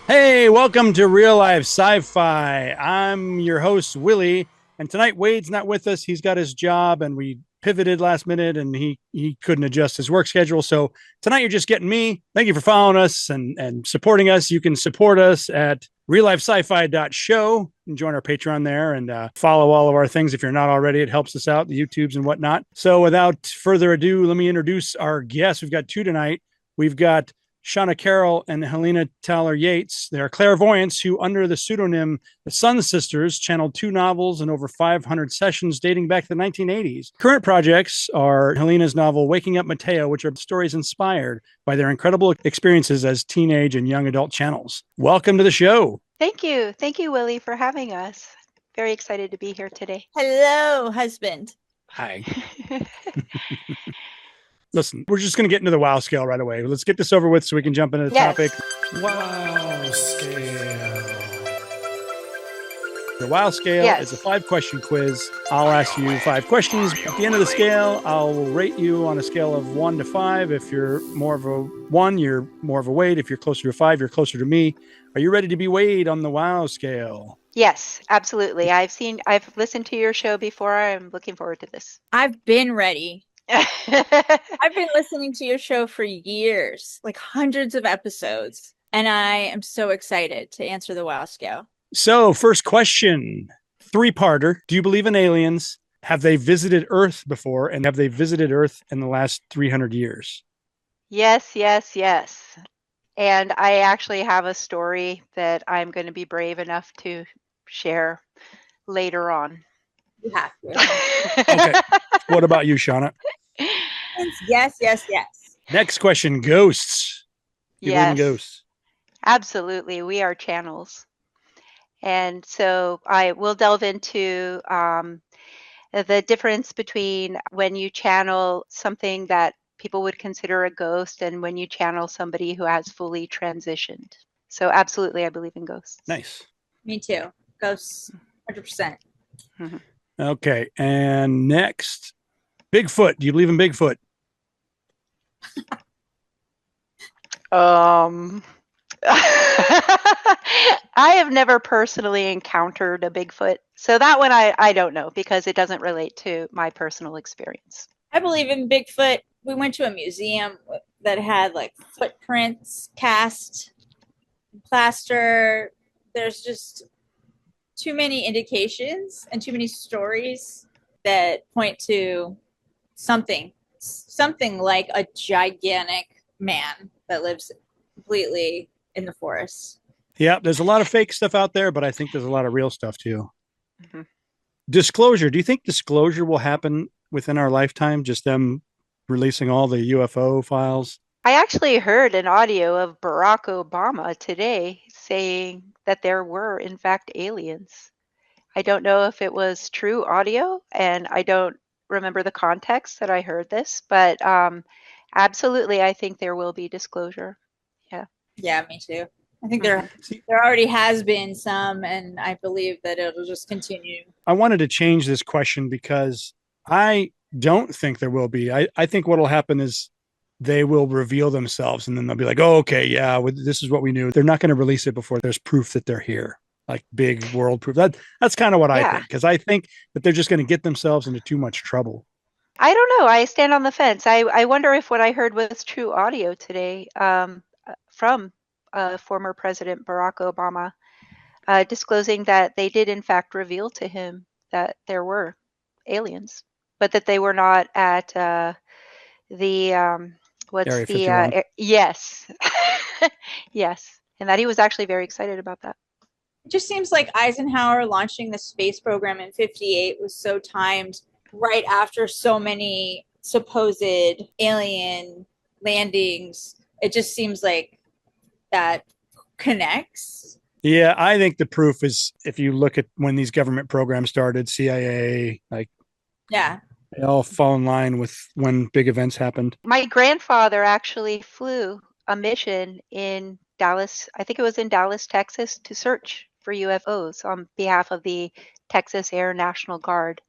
Hey, welcome to Real Life Sci-Fi. I'm your host, Willy, and tonight Wade's not with us. He's got his job, and we pivoted last minute, and he couldn't adjust his work schedule. So tonight you're just getting me. Thank you for following us and supporting us. You can support us at reallifesci-fi.show and join our Patreon there and follow all of our things if you're not already. It helps us out, the YouTubes and whatnot. So without further ado, let me introduce our guests. We've got two tonight. We've got Seana Carroll and Helena Tauler Yates. They are clairvoyants who, under the pseudonym the Sunsisters, channeled two novels and over 500 sessions dating back to the 1980s. Current projects are Helena's novel Waking Up Mateo, which are stories inspired by their incredible experiences as teenage and young adult channels. Welcome to the show. Thank you. Thank you, Willy, for having us. Very excited to be here today. Hello, husband. Hi. Listen, we're just going to get into the wow scale right away. Let's get this over with so we can jump into the topic. Wow scale. The wow scale is a 5-question quiz. I'll ask you 5 questions. At the end of the scale, I'll rate you on a scale of 1 to 5. If you're more of a 1, you're more of a Wade. If you're closer to 5, you're closer to me. Are you ready to be Wade on the wow scale? Yes, absolutely. I've listened to your show before. I'm looking forward to this. I've been ready. I've been listening to your show for years, like hundreds of episodes, and I am so excited to answer the wow scale. So, first question, 3-parter. Do you believe in aliens? Have they visited Earth before? And have they visited Earth in the last 300 years? Yes, yes, yes. And I actually have a story that I'm going to be brave enough to share later on. You have to. Okay. What about you, Seana? Yes, yes, yes. Next question, ghosts. You believe in ghosts? Absolutely. We are channels. And so I will delve into the difference between when you channel something that people would consider a ghost and when you channel somebody who has fully transitioned. So absolutely, I believe in ghosts. Nice. Me too. Ghosts, 100%. Mm-hmm. Okay. And next, Bigfoot. Do you believe in Bigfoot? I have never personally encountered a Bigfoot. So that one I don't know because it doesn't relate to my personal experience. I believe in Bigfoot. We went to a museum that had like footprints cast in plaster. There's just too many indications and too many stories that point to something like a gigantic man that lives completely in the forest. Yeah, there's a lot of fake stuff out there, but I think there's a lot of real stuff too. Mm-hmm. Disclosure. Do you think disclosure will happen within our lifetime? Just them releasing all the UFO files? I actually heard an audio of Barack Obama today saying that there were, in fact, aliens. I don't know if it was true audio, and I don't remember the context that I heard this, but absolutely, I think there will be disclosure. Yeah. Yeah, me too. I think there already has been some, and I believe that it'll just continue. I wanted to change this question because I don't think there will be. I think what will happen is they will reveal themselves, and then they'll be like, oh, okay, yeah, this is what we knew. They're not going to release it before there's proof that they're here, like big world proof. That's kind of what I think, because I think that they're just going to get themselves into too much trouble. I don't know. I stand on the fence. I wonder if what I heard was true audio today from former President Barack Obama, disclosing that they did in fact reveal to him that there were aliens, but that they were not at yes, yes, and that he was actually very excited about that. It just seems like Eisenhower launching the space program in '58 was so timed right after so many supposed alien landings. It just seems like that connects. Yeah, I think the proof is if you look at when these government programs started, CIA, like, yeah, they all fall in line with when big events happened. My grandfather actually flew a mission in Dallas, I think it was in Dallas, Texas, to search for UFOs on behalf of the Texas Air National Guard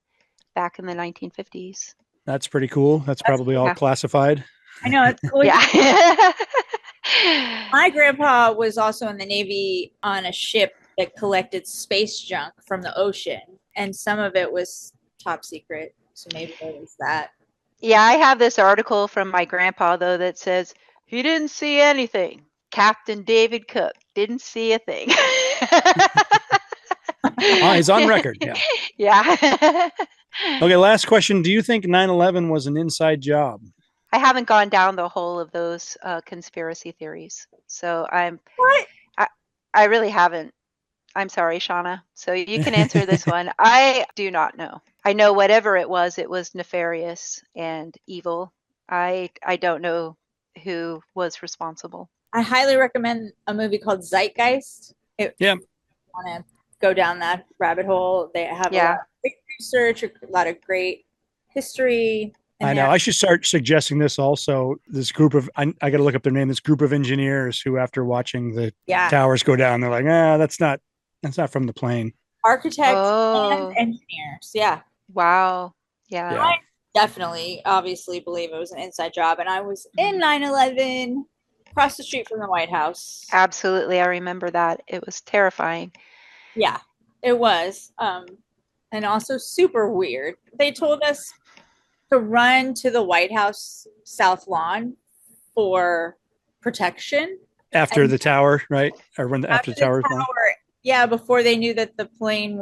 back in the 1950s. That's pretty cool. That's probably all classified. I know, it's cool. Yeah. My grandpa was also in the Navy on a ship that collected space junk from the ocean, and some of it was top secret. So maybe it was that. Yeah, I have this article from my grandpa, though, that says he didn't see anything. Captain David Cook didn't see a thing. He's on record. Yeah. Yeah. Okay, last question. Do you think 9/11 was an inside job? I haven't gone down the whole of those conspiracy theories. So What? I really haven't. I'm sorry, Shauna. So you can answer this one. I do not know. I know whatever it was nefarious and evil. I don't know who was responsible. I highly recommend a movie called Zeitgeist. Yeah. Want to go down that rabbit hole? They have a lot of great research, a lot of great history. I know. I should start suggesting this also. This group of, I got to look up their name, this group of engineers who, after watching the towers go down, they're like, that's not from the plane. Architects and engineers. Yeah. Wow. Yeah. I definitely, obviously believe it was an inside job. And I was in 9/11 across the street from the White House. Absolutely. I remember that. It was terrifying. Yeah, it was. And also super weird. They told us to run to the White House South Lawn for protection. After the tower, right? Or when after the tower. Yeah, before they knew that the plane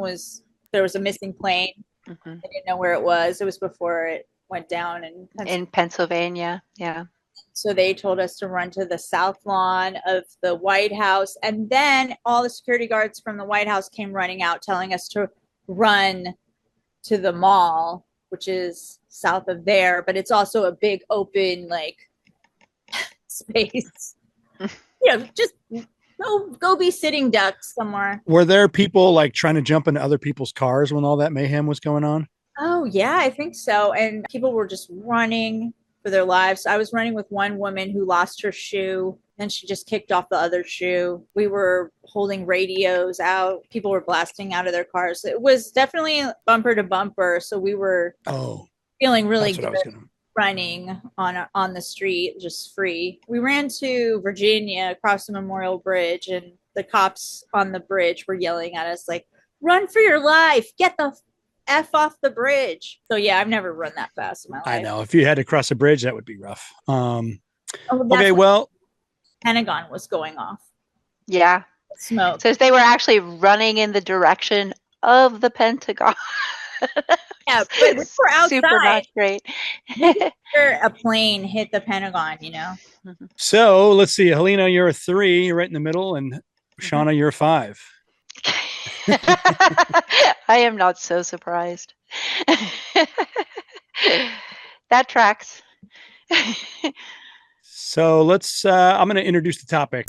there was a missing plane. Mm-hmm. They didn't know where it was. It was before it went down in Pennsylvania. Yeah. So they told us to run to the South Lawn of the White House. And then all the security guards from the White House came running out telling us to run to the mall, which is south of there, but it's also a big open space. Just go be sitting ducks somewhere. Were there people trying to jump into other people's cars when all that mayhem was going on? Oh yeah, I think so. And people were just running for their lives. I was running with one woman who lost her shoe, and she just kicked off the other shoe. We were holding radios out. People were blasting out of their cars. It was definitely bumper to bumper. So we were feeling really good running on the street, just free. We ran to Virginia across the Memorial Bridge, and the cops on the bridge were yelling at us like, "Run for your life! Get the F off the bridge." So yeah, I've never run that fast in my life. I know. If you had to cross a bridge, that would be rough. Okay, well, Pentagon was going off. Yeah. Smoke. So they were actually running in the direction of the Pentagon. Yeah, but we were outside. Super not great. A plane hit the Pentagon, So let's see. Helena, you're a 3. You're right in the middle. And Shauna, you're a 5. I am not so surprised. That tracks. So let's, I'm going to introduce the topic.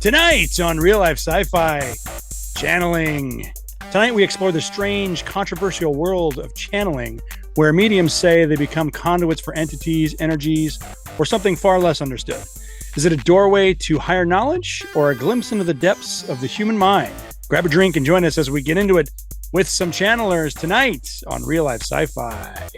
Tonight on Real Life Sci-Fi, channeling. Tonight we explore the strange, controversial world of channeling, where mediums say they become conduits for entities, energies, or something far less understood. Is it a doorway to higher knowledge or a glimpse into the depths of the human mind? Grab a drink and join us as we get into it with some channelers tonight on Real Life Sci-Fi.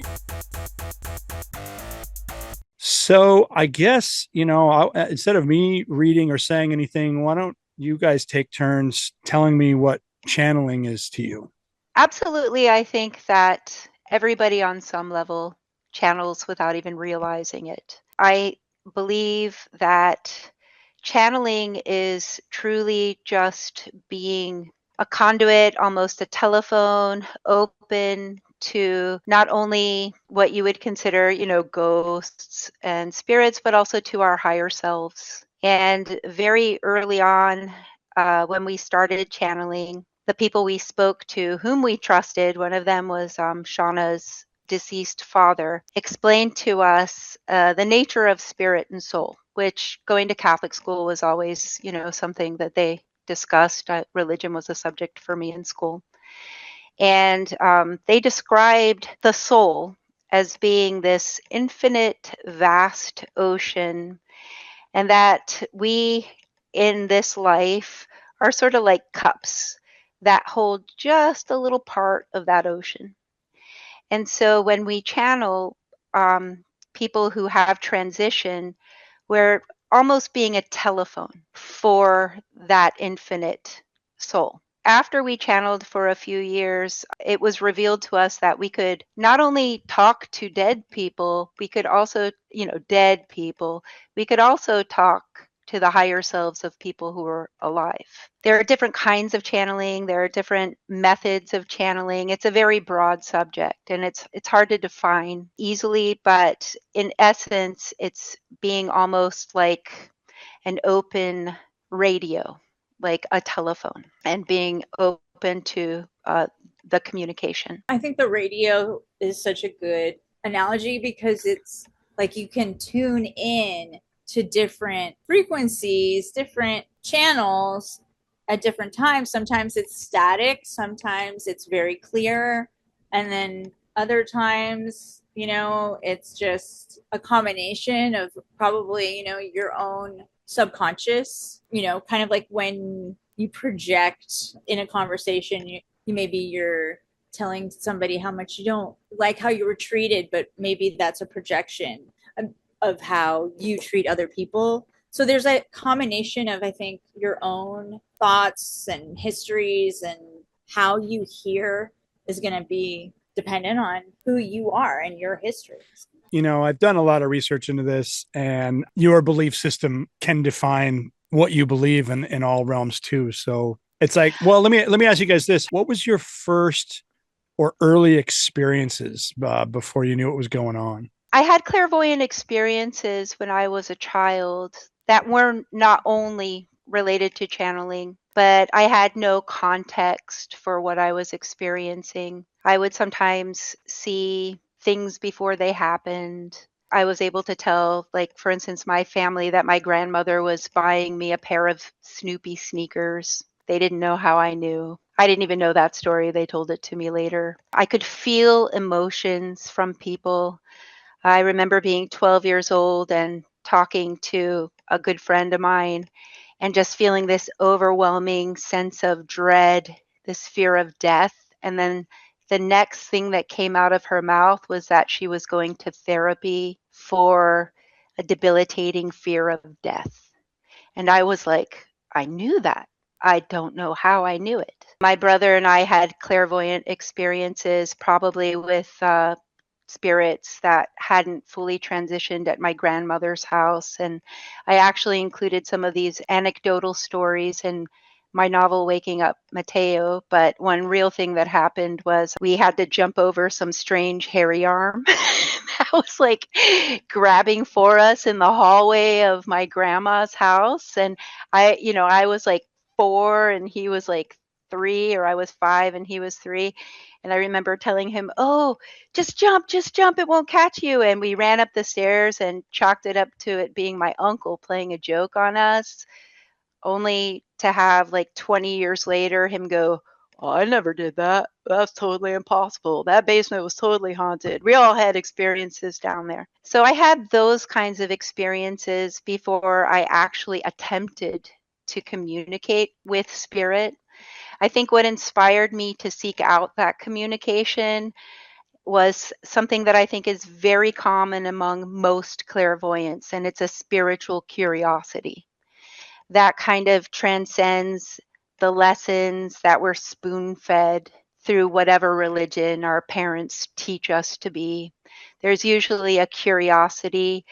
So I guess, instead of me reading or saying anything, why don't you guys take turns telling me what channeling is to you? Absolutely. I think that everybody on some level channels without even realizing it. I believe that channeling is truly just being a conduit, almost a telephone, open to not only what you would consider, ghosts and spirits, but also to our higher selves. And very early on, when we started channeling, the people we spoke to, whom we trusted, one of them was Shauna's deceased father, explained to us the nature of spirit and soul, which going to Catholic school was always, something that they discussed. Religion was a subject for me in school. And they described the soul as being this infinite, vast ocean, and that we in this life are sort of like cups that hold just a little part of that ocean. And so when we channel people who have transition, we're almost being a telephone for that infinite soul. After we channeled for a few years, it was revealed to us that we could not only talk to dead people, we could also, dead people, we could also talk to the higher selves of people who are alive. There are different kinds of channeling. There are different methods of channeling. It's a very broad subject, and it's hard to define easily, but in essence, it's being almost like an open radio, like a telephone, and being open to the communication. I think the radio is such a good analogy because it's like you can tune in to different frequencies, different channels at different times. Sometimes it's static, sometimes it's very clear, and then other times, it's just a combination of probably, your own subconscious, kind of like when you project in a conversation, maybe you're telling somebody how much you don't like how you were treated, but maybe that's a projection of how you treat other people. So there's a combination of, I think, your own thoughts and histories, and how you hear is going to be dependent on who you are and your histories. I've done a lot of research into this, and your belief system can define what you believe in all realms too. So it's like, well, let me ask you guys this. What was your first or early experiences before you knew what was going on? I had clairvoyant experiences when I was a child that were not only related to channeling, but I had no context for what I was experiencing. I would sometimes see things before they happened. I was able to tell, like, for instance, my family that my grandmother was buying me a pair of Snoopy sneakers. They didn't know how I knew. I didn't even know that story. They told it to me later. I could feel emotions from people. I remember being 12 years old and talking to a good friend of mine and just feeling this overwhelming sense of dread, this fear of death. And then the next thing that came out of her mouth was that she was going to therapy for a debilitating fear of death. And I was like, I knew that. I don't know how I knew it. My brother and I had clairvoyant experiences, probably with spirits that hadn't fully transitioned at my grandmother's house. And I actually included some of these anecdotal stories in my novel, Waking Up Mateo. But one real thing that happened was we had to jump over some strange hairy arm that was like grabbing for us in the hallway of my grandma's house. And I was like 4 and he was like 3, or I was 5 and he was 3. And I remember telling him, oh, just jump, it won't catch you. And we ran up the stairs and chalked it up to it being my uncle playing a joke on us, only to have like 20 years later him go, oh, I never did that. That's totally impossible. That basement was totally haunted. We all had experiences down there. So I had those kinds of experiences before I actually attempted to communicate with spirit. I think what inspired me to seek out that communication was something that I think is very common among most clairvoyants, and it's a spiritual curiosity that kind of transcends the lessons that we're spoon-fed through whatever religion our parents teach us to be. There's usually a curiosity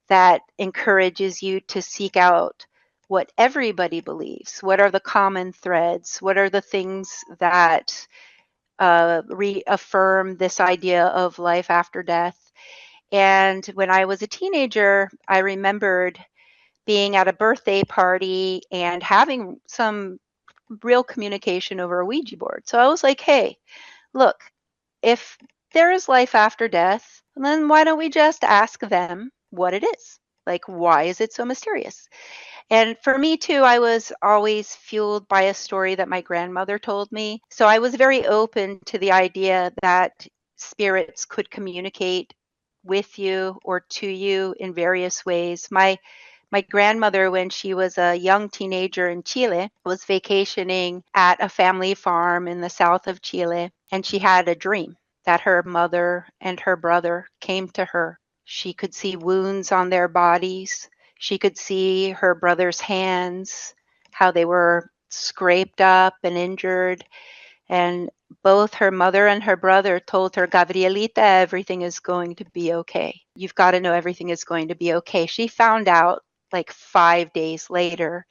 that encourages you to seek out what everybody believes. What are the common threads? What are the things that reaffirm this idea of life after death? And when I was a teenager, I remembered being at a birthday party and having some real communication over a Ouija board. So I was like, hey, look, if there is life after death, then why don't we just ask them what it is? Like, why is it so mysterious? And for me too, I was always fueled by a story that my grandmother told me. So I was very open to the idea that spirits could communicate with you or to you in various ways. My grandmother, when she was a young teenager in Chile, was vacationing at a family farm in the south of Chile, and she had a dream that her mother and her brother came to her. She could see wounds on their bodies. She could see her brother's hands, how they were scraped up and injured. And both her mother and her brother told her, Gabrielita, everything is going to be okay. You've got to know everything is going to be okay. She found out like 5 days later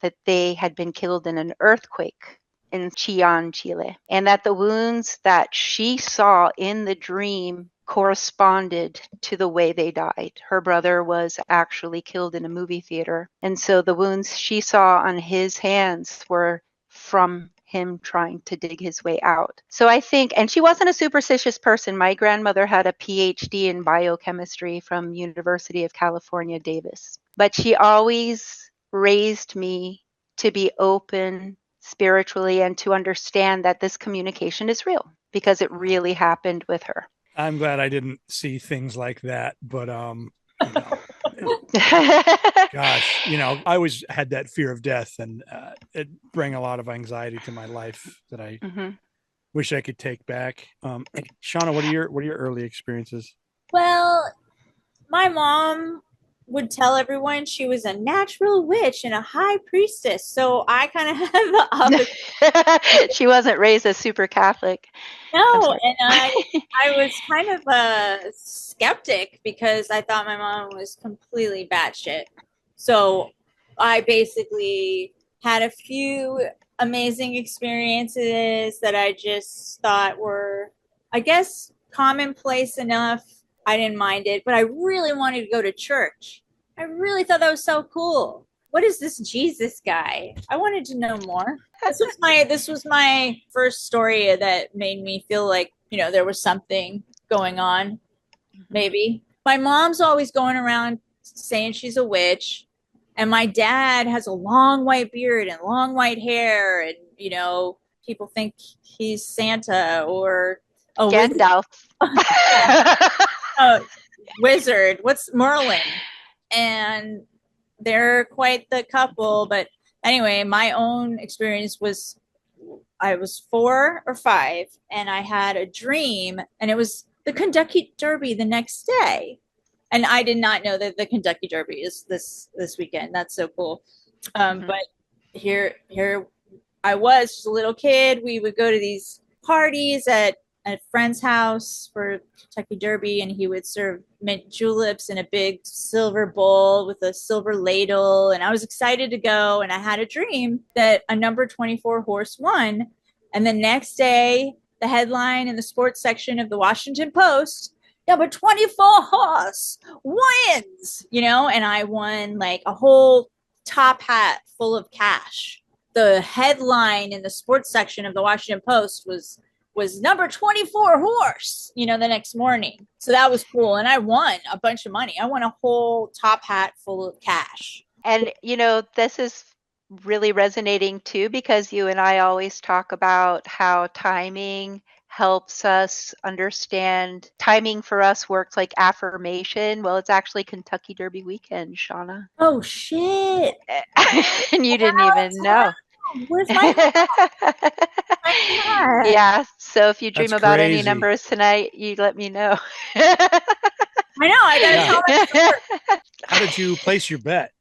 that they had been killed in an earthquake in Chillán, Chile, and that the wounds that she saw in the dream corresponded to the way they died. Her brother was actually killed in a movie theater. And so the wounds she saw on his hands were from him trying to dig his way out. So I think, and she wasn't a superstitious person. My grandmother had a PhD in biochemistry from University of California, Davis. But she always raised me to be open spiritually and to understand that this communication is real because it really happened with her. I'm glad I didn't see things like that, but gosh, I always had that fear of death, and it brought a lot of anxiety to my life that I wish I could take back. Seana, what are your early experiences? Well, my mom would tell everyone she was a natural witch and a high priestess, so I kind of had the opposite. She wasn't raised as super Catholic. No, and I was kind of a skeptic because I thought my mom was completely batshit. So I basically had a few amazing experiences that I just thought were, I guess, commonplace enough. I didn't mind it, but I really wanted to go to church. I really thought that was so cool. What is this Jesus guy? I wanted to know more. This was my first story that made me feel like, there was something going on. Maybe. My mom's always going around saying she's a witch, and my dad has a long white beard and long white hair, and people think he's Santa or a Gandalf. Wizard. What's Merlin? And they're quite the couple. But anyway, my own experience was I was 4 or 5 and I had a dream, and it was the Kentucky Derby the next day. And I did not know that the Kentucky Derby is this weekend. That's so cool. But here I was just a little kid. We would go to these parties at a friend's house for Kentucky Derby, and he would serve mint juleps in a big silver bowl with a silver ladle. And I was excited to go, and I had a dream that a number 24 horse won. And the next day, the headline in the sports section of the Washington Post, number 24 horse wins, and I won like a whole top hat full of cash. The headline in the sports section of the Washington Post was number 24 horse, the next morning. So that was cool. And I won a bunch of money. I won a whole top hat full of cash. And, this is really resonating too, because you and I always talk about how timing helps us understand. Timing for us works like affirmation. Well, it's actually Kentucky Derby weekend, Seana. Oh, shit. And you didn't even know. Where's my Yeah, so if you dream about any numbers tonight, you let me know. I know, I gotta tell my How did you place your bet?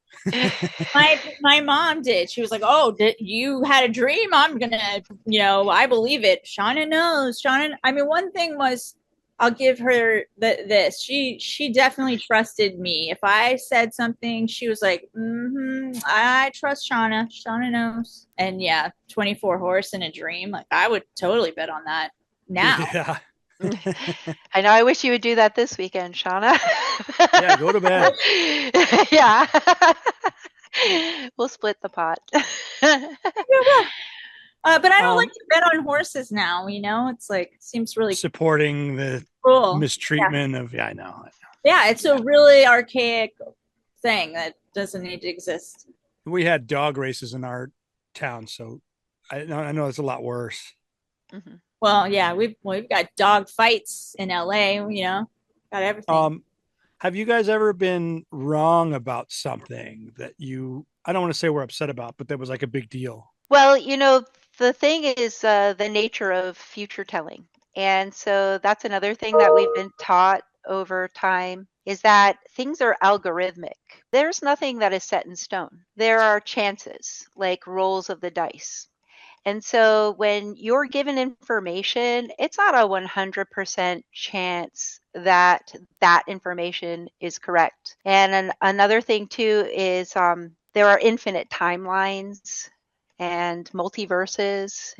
My mom did. She was like, "Oh, you had a dream? I'm gonna, I believe it." Seana knows. One thing was, I'll give her this. She definitely trusted me. If I said something, she was like, I trust Seana. Seana knows. And yeah, 24 horse in a dream. Like, I would totally bet on that now. Yeah. I know. I wish you would do that this weekend, Seana. Yeah, go to bed. Yeah. We'll split the pot. But I don't like to bet on horses now, it's like, seems really supporting the cool mistreatment of, I know. Yeah, it's a really archaic thing that doesn't need to exist. We had dog races in our town, so I know it's a lot worse. Mm-hmm. Well, yeah, we've got dog fights in LA, got everything. Have you guys ever been wrong about something that I don't want to say we're upset about, but that was like a big deal? Well, the thing is the nature of future telling. And so that's another thing that we've been taught over time. is that things are algorithmic. There's nothing that is set in stone. There are chances, like rolls of the dice. And so when you're given information, it's not a 100% chance that that information is correct. And another thing too is there are infinite timelines and multiverses.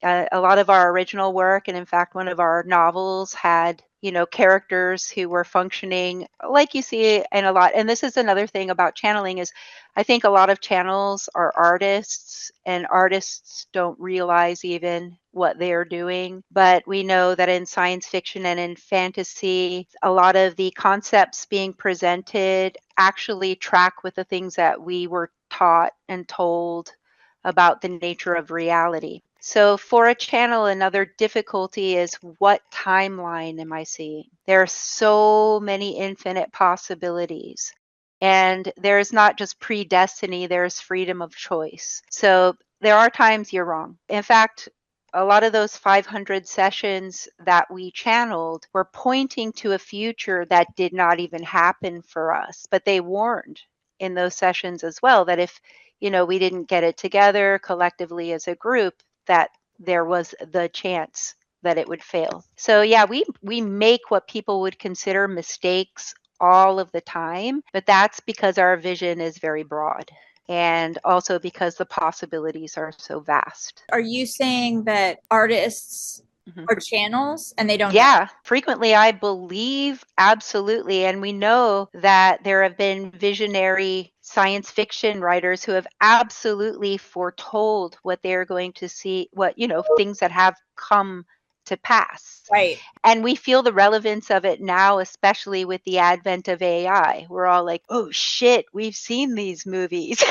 A lot of our original work, and in fact, one of our novels had, characters who were functioning like you see in a lot. And this is another thing about channeling is I think a lot of channels are artists, and artists don't realize even what they're doing. But we know that in science fiction and in fantasy, a lot of the concepts being presented actually track with the things that we were taught and told about the nature of reality. So for a channel, another difficulty is what timeline am I seeing? There are so many infinite possibilities. And there's not just predestiny, there's freedom of choice. So there are times you're wrong. In fact, a lot of those 500 sessions that we channeled were pointing to a future that did not even happen for us, but they warned in those sessions as well that if we didn't get it together collectively as a group, that there was the chance that it would fail. So yeah, we make what people would consider mistakes all of the time, but that's because our vision is very broad, and also because the possibilities are so vast. Are you saying that artists are channels and they don't know? Frequently, I believe, absolutely. And we know that there have been visionary science fiction writers who have absolutely foretold what they're going to see, things that have come to pass. Right. And we feel the relevance of it now, especially with the advent of AI. We're all like, oh shit, we've seen these movies.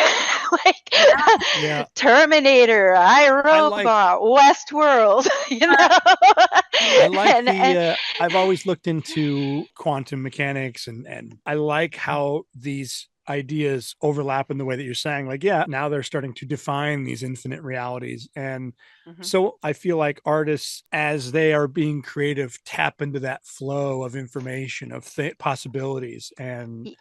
Terminator, iRobot, Westworld, I like I've always looked into quantum mechanics, and I like how these ideas overlap in the way that you're saying, now they're starting to define these infinite realities. And so I feel like artists, as they are being creative, tap into that flow of information, of possibilities. And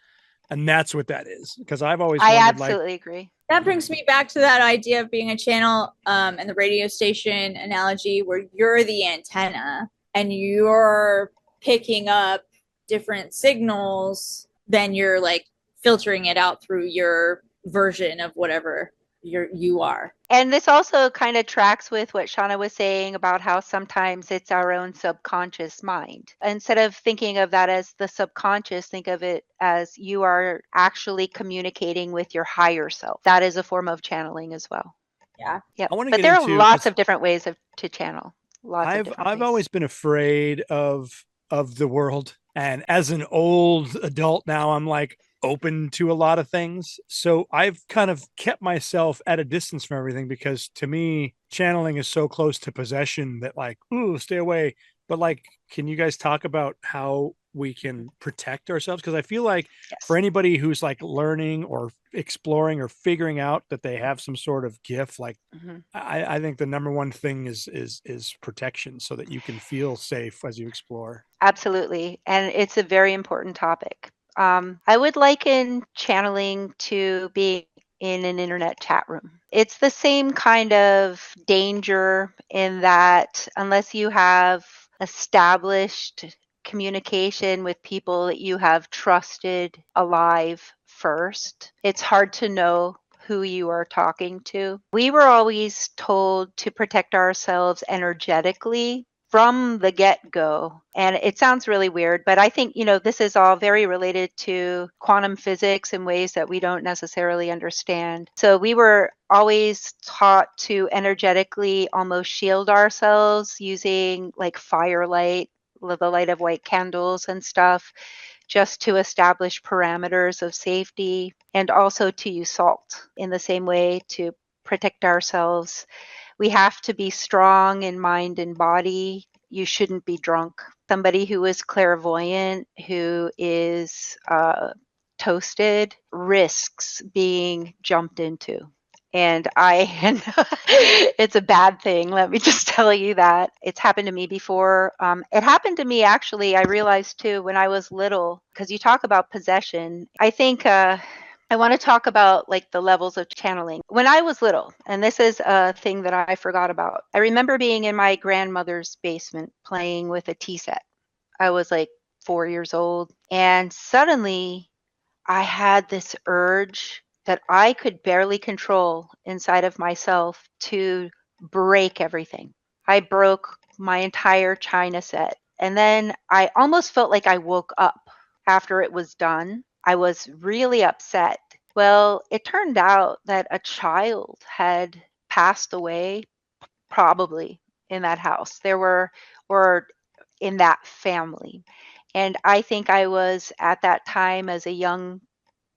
that's what that is. Because I've always I absolutely agree. That brings me back to that idea of being a channel and the radio station analogy, where you're the antenna and you're picking up different signals, then you're like filtering it out through your version of whatever you are. And this also kind of tracks with what Seana was saying about how sometimes it's our own subconscious mind. Instead of thinking of that as the subconscious, think of it as you are actually communicating with your higher self. That is a form of channeling as well. Yeah. Yep. But there are lots of different ways to channel. I've always been afraid of the world. And as an old adult now, I'm like open to a lot of things. So I've kind of kept myself at a distance from everything, because to me, channeling is so close to possession that ooh, stay away. But can you guys talk about how we can protect ourselves? Because I feel like for anybody who's learning or exploring or figuring out that they have some sort of gift, I think the number one thing is protection, so that you can feel safe as you explore. Absolutely. And it's a very important topic. I would liken channeling to being in an internet chat room. It's the same kind of danger in that unless you have established communication with people that you have trusted alive first, it's hard to know who you are talking to. We were always told to protect ourselves energetically from the get-go. And it sounds really weird, but I think, this is all very related to quantum physics in ways that we don't necessarily understand. So we were always taught to energetically almost shield ourselves using firelight, the light of white candles and stuff, just to establish parameters of safety, and also to use salt in the same way to protect ourselves. We have to be strong in mind and body. You shouldn't be drunk. Somebody who is clairvoyant, who is toasted, risks being jumped into. And it's a bad thing. Let me just tell you that. It's happened to me before. It happened to me, actually, I realized too, when I was little, because you talk about possession. I think I want to talk about like the levels of channeling. When I was little, and this is a thing that I forgot about, I remember being in my grandmother's basement playing with a tea set. I was like 4 years old, and suddenly I had this urge that I could barely control inside of myself to break everything. I broke my entire china set. And then I almost felt like I woke up after it was done. I was really upset. Well, it turned out that a child had passed away, probably in that house. Or in that family. And I think I was at that time, as a young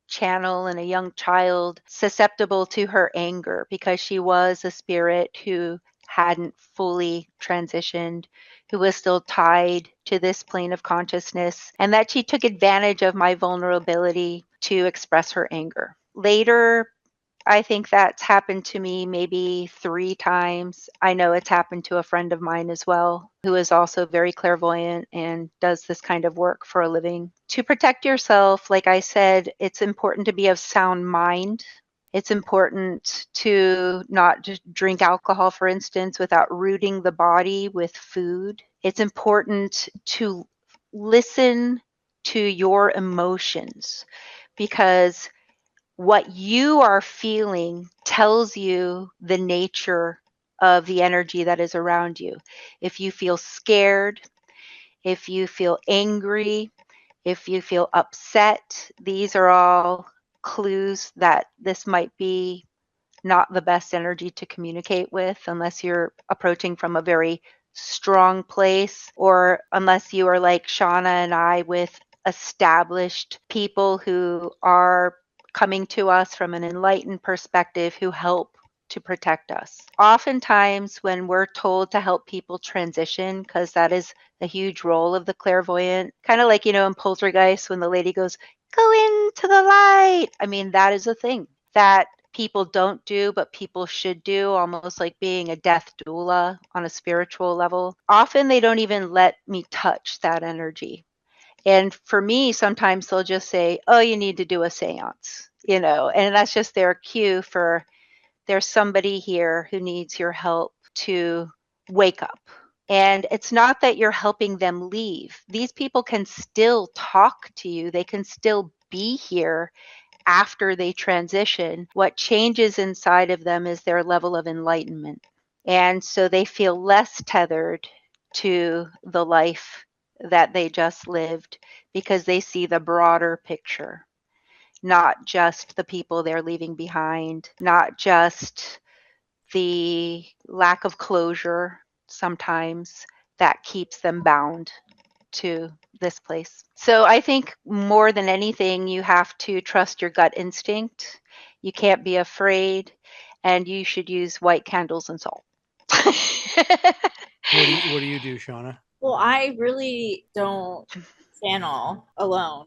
channel and a young child, susceptible to her anger, because she was a spirit who hadn't fully transitioned, who was still tied to this plane of consciousness, and that she took advantage of my vulnerability to express her anger. Later, I think that's happened to me maybe 3 times. I know it's happened to a friend of mine as well, who is also very clairvoyant and does this kind of work for a living. To protect yourself, like I said, it's important to be of sound mind. It's important to not just drink alcohol, for instance, without rooting the body with food. It's important to listen to your emotions, because what you are feeling tells you the nature of the energy that is around you. If you feel scared, if you feel angry, if you feel upset, these are all clues that this might be not the best energy to communicate with, unless you're approaching from a very strong place, or unless you are like Shauna and I, with established people who are coming to us from an enlightened perspective, who help to protect us. Oftentimes, when we're told to help people transition, because that is a huge role of the clairvoyant, kind of like, in Poltergeist, when the lady goes, "Go into the light." I mean, that is a thing that people don't do, but people should do, almost like being a death doula on a spiritual level. Often they don't even let me touch that energy. And for me, sometimes they'll just say, "Oh, you need to do a seance," and that's just their cue for, there's somebody here who needs your help to wake up. And it's not that you're helping them leave. These people can still talk to you. They can still be here after they transition. What changes inside of them is their level of enlightenment. And so they feel less tethered to the life that they just lived, because they see the broader picture, not just the people they're leaving behind, not just the lack of closure sometimes that keeps them bound to this place. So I think more than anything, you have to trust your gut instinct. You can't be afraid, and you should use white candles and salt. What do you do, Shauna? Well, I really don't channel alone.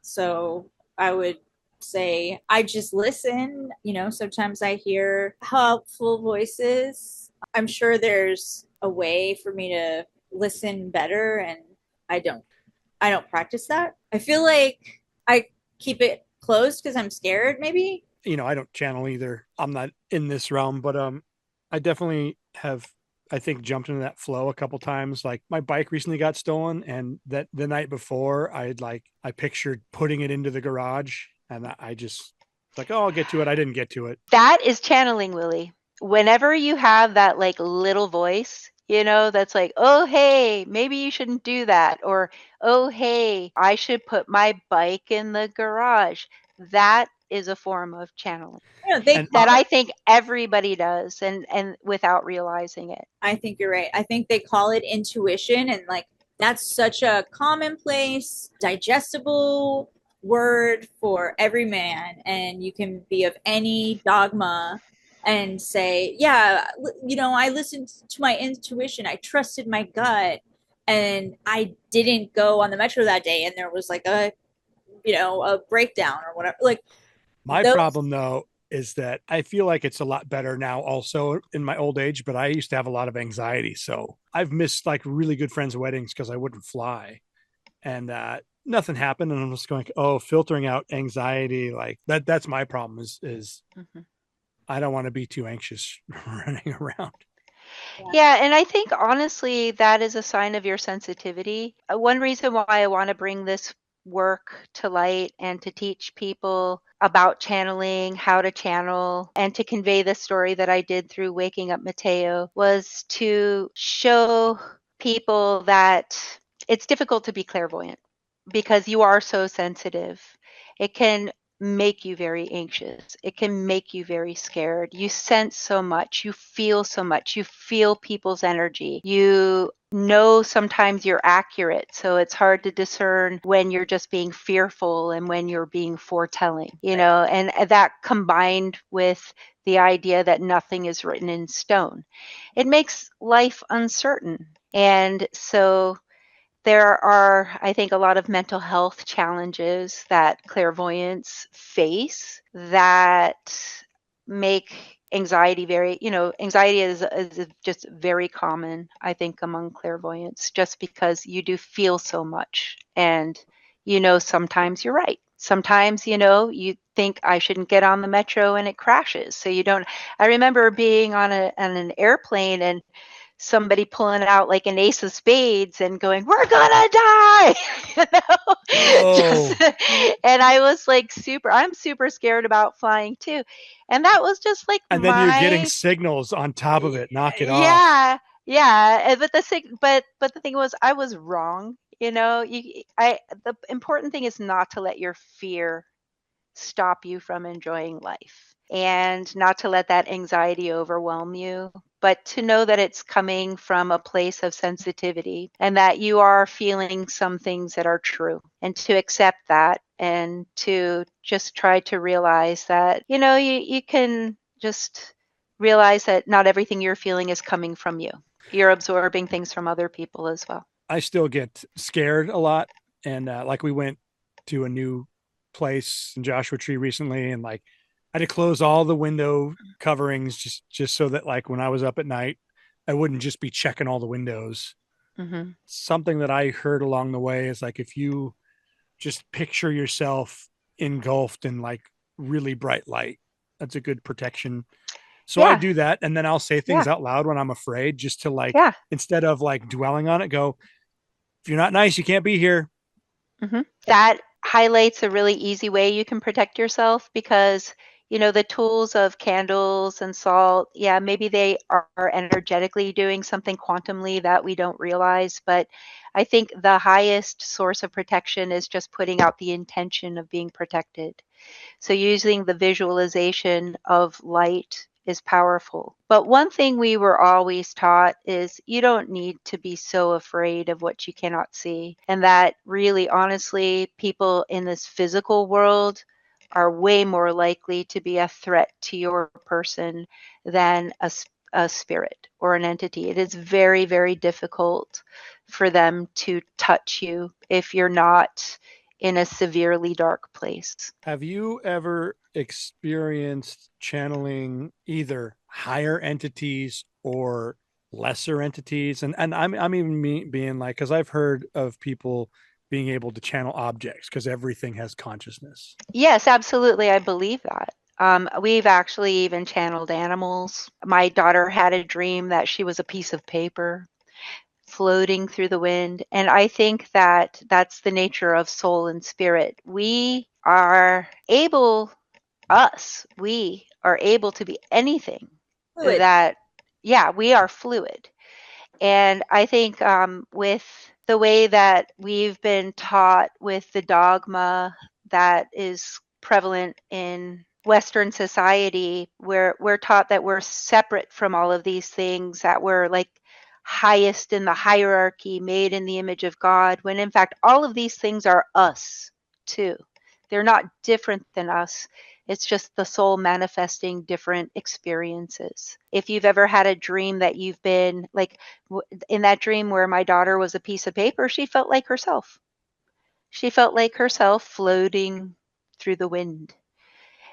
So I would say I just listen. Sometimes I hear helpful voices. I'm sure there's a way for me to listen better, and I don't practice that. I feel like I keep it closed because I'm scared, maybe. I don't channel either. I'm not in this realm, but I definitely have, I think, jumped into that flow a couple times. Like, my bike recently got stolen, and that the night before I pictured putting it into the garage, and I just like, oh, I'll get to it. I didn't get to it. That is channeling, Willy. Whenever you have that like little voice, that's like, "Oh, hey, maybe you shouldn't do that," or, "Oh, hey, I should put my bike in the garage." That is a form of channeling that I think everybody does, and without realizing it. I think you're right. I think they call it intuition, and like that's such a commonplace, digestible word for every man, and you can be of any dogma and say, "Yeah, I listened to my intuition. I trusted my gut, and I didn't go on the metro that day, and there was like a breakdown or whatever." Like, my problem though is that I feel like it's a lot better now also in my old age, but I used to have a lot of anxiety. So I've missed like really good friends' weddings because I wouldn't fly. And nothing happened. And I'm just going, oh, filtering out anxiety, like that's my problem is Mhm. I don't want to be too anxious running around. Yeah, and I think honestly that is a sign of your sensitivity. One reason why I want to bring this work to light and to teach people about channeling, how to channel, and to convey the story that I did through Waking Up Mateo was to show people that it's difficult to be clairvoyant because you are so sensitive. It can make you very anxious. It can make you very scared. You sense so much. You feel so much. You feel people's energy. You know sometimes you're accurate. So it's hard to discern when you're just being fearful and when you're being foretelling, and that combined with the idea that nothing is written in stone, it makes life uncertain. And so there are, I think, a lot of mental health challenges that clairvoyants face that make anxiety anxiety is just very common, I think, among clairvoyants, just because you do feel so much. And, sometimes you're right. Sometimes, you think I shouldn't get on the metro and it crashes. So you don't. I remember being on an airplane and somebody pulling out like an ace of spades and going, "We're gonna die," you know. Oh. Just, and I was like, I'm super scared about flying too, and that was just like And then you're getting signals on top of it. Knock it off. yeah, yeah. But the thing was, I was wrong. The important thing is not to let your fear stop you from enjoying life and not to let that anxiety overwhelm you, but to know that it's coming from a place of sensitivity and that you are feeling some things that are true, and to accept that and to just try to realize that, you can just realize that not everything you're feeling is coming from you. You're absorbing things from other people as well. I still get scared a lot. And like we went to a new place in Joshua Tree recently, and like I had to close all the window coverings just so that like when I was up at night, I wouldn't just be checking all the windows. Mm-hmm. Something that I heard along the way is like if you just picture yourself engulfed in like really bright light, that's a good protection. So I Yeah, do that, and then I'll say things yeah, out loud when I'm afraid, just to like yeah. instead of like dwelling on it, go, if you're not nice, you can't be here. That highlights a really easy way you can protect yourself because, the tools of candles and salt, yeah, maybe they are energetically doing something quantumly that we don't realize. But I think the highest source of protection is just putting out the intention of being protected. So using the visualization of light is powerful. But one thing we were always taught is you don't need to be so afraid of what you cannot see. And that really, honestly, people in this physical world are way more likely to be a threat to your person than a spirit or an entity. It is very, very difficult for them to touch you if you're not in a severely dark place. Have you ever experienced channeling either higher entities or lesser entities? And I'm even being like, because I've heard of people being able to channel objects because everything has consciousness. Yes, absolutely. I believe that. We've actually even channeled animals. My daughter had a dream that she was a piece of paper floating through the wind. And I think that that's the nature of soul and spirit. We are able to be anything Fluid. that, yeah, we are fluid. And I think with the way that we've been taught with the dogma that is prevalent in Western society, where we're taught that we're separate from all of these things, that we're like highest in the hierarchy, made in the image of God, when in fact all of these things are us too. They're not different than us. It's just the soul manifesting different experiences. If you've ever had a dream that you've been like, in that dream where my daughter was a piece of paper, she felt like herself. She felt like herself floating through the wind.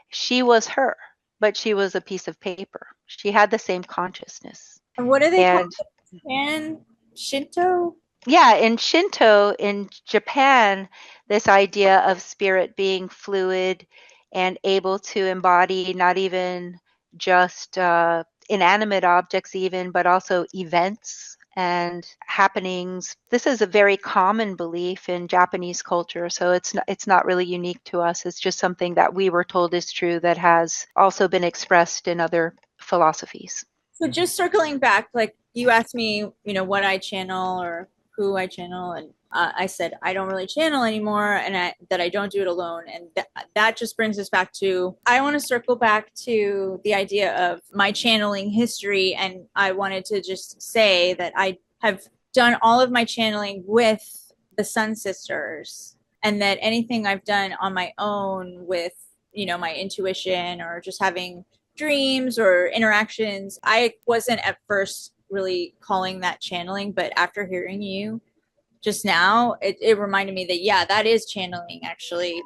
She was her. but she was a piece of paper. She had the same consciousness. And what do they call And it? And Shinto? yeah, in Shinto, in Japan, this idea of spirit being fluid and able to embody not even just inanimate objects even, but also events and happenings. This is a very common belief in Japanese culture, so it's not really unique to us. It's just something that we were told is true that has also been expressed in other philosophies. So just circling back, like you asked me, what I channel or who I channel, and I said I don't really channel anymore, and that I don't do it alone, and that just brings us back to, I want to circle back to the idea of my channeling history, and I wanted to just say that I have done all of my channeling with the Sunsisters, and that anything I've done on my own with my intuition or just having dreams or interactions, I wasn't at first really calling that channeling, but after hearing you just now, it reminded me that, yeah, that is channeling actually,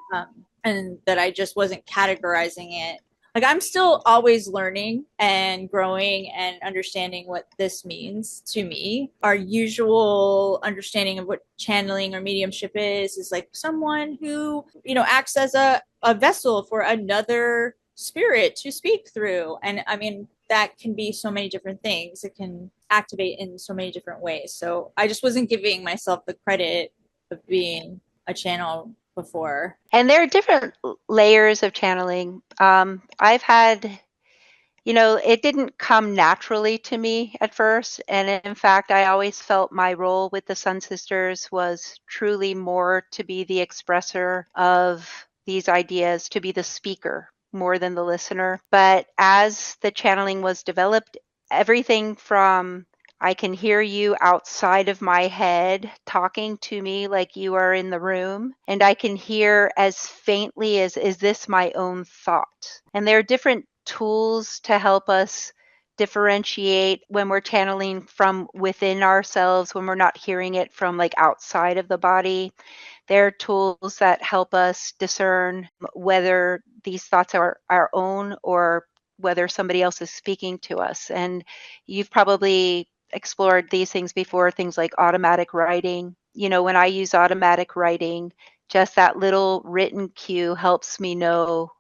and that I just wasn't categorizing it. Like, I'm still always learning and growing and understanding what this means to me. Our usual understanding of what channeling or mediumship is like someone who, acts as a vessel for another spirit to speak through. And I mean, that can be so many different things. It can activate in so many different ways. So I just wasn't giving myself the credit of being a channel before. And there are different layers of channeling. I've had, it didn't come naturally to me at first. And in fact, I always felt my role with the Sunsisters was truly more to be the expressor of these ideas, to be the speaker more than the listener. But as the channeling was developed, everything from I can hear you outside of my head talking to me like you are in the room, and I can hear as faintly as, is this my own thought? And there are different tools to help us differentiate when we're channeling from within ourselves, when we're not hearing it from like outside of the body. There are tools that help us discern whether these thoughts are our own or whether somebody else is speaking to us. And you've probably explored these things before, things like automatic writing. When I use automatic writing, just that little written cue helps me know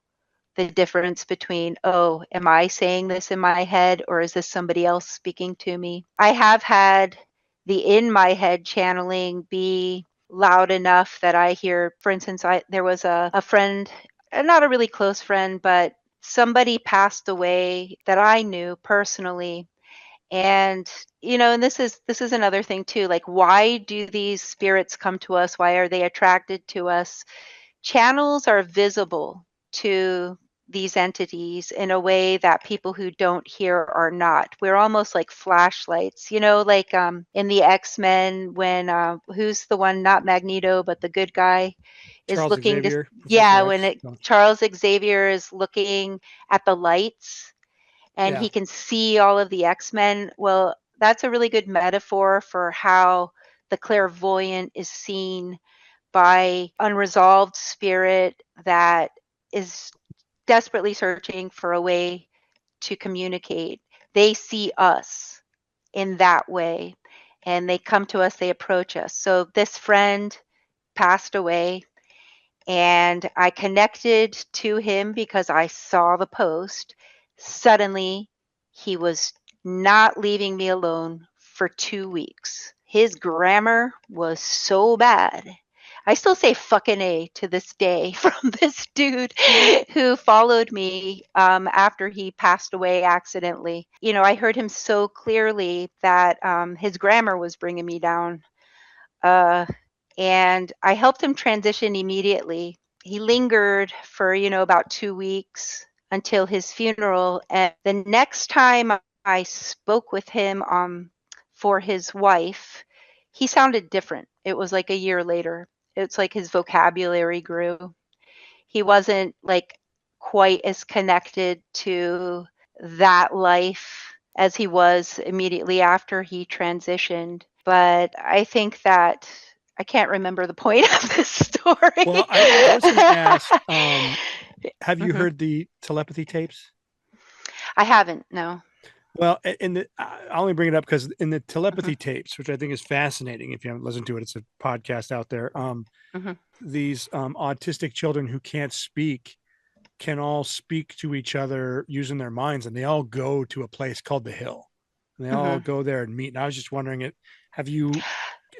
the difference between, oh, am I saying this in my head or is this somebody else speaking to me? I have had the in my head channeling be loud enough that I hear, for instance, there was a friend, not a really close friend, but somebody passed away that I knew personally. And and this is another thing too, like, why do these spirits come to us? Why are they attracted to us? Channels are visible to these entities in a way that people who don't hear are not. We're almost like flashlights, like in the X-Men when who's the one, not Magneto, but the good guy is Charles looking Xavier, to, yeah, Professor when X. No. Charles Xavier is looking at the lights and Yeah. he can see all of the X-Men. Well, that's a really good metaphor for how the clairvoyant is seen by unresolved spirit that is desperately searching for a way to communicate. They see us in that way and they come to us, they approach us. So this friend passed away and I connected to him because I saw the post. Suddenly, he was not leaving me alone for 2 weeks. His grammar was so bad. I still say fucking A to this day from this dude who followed me after he passed away accidentally. I heard him so clearly that his grammar was bringing me down. And I helped him transition immediately. He lingered for, about 2 weeks until his funeral. And the next time I spoke with him for his wife, he sounded different. It was like a year later. It's like his vocabulary grew. He wasn't like quite as connected to that life as he was immediately after he transitioned. But I think that I can't remember the point of this story. Well, I was going to ask, have you Mhm. heard the telepathy tapes? I haven't, no. Well, I only bring it up because in the telepathy tapes, which I think is fascinating, if you haven't listened to it, it's a podcast out there. These autistic children who can't speak can all speak to each other using their minds, and they all go to a place called the Hill, and they all go there and meet. And I was just wondering, have you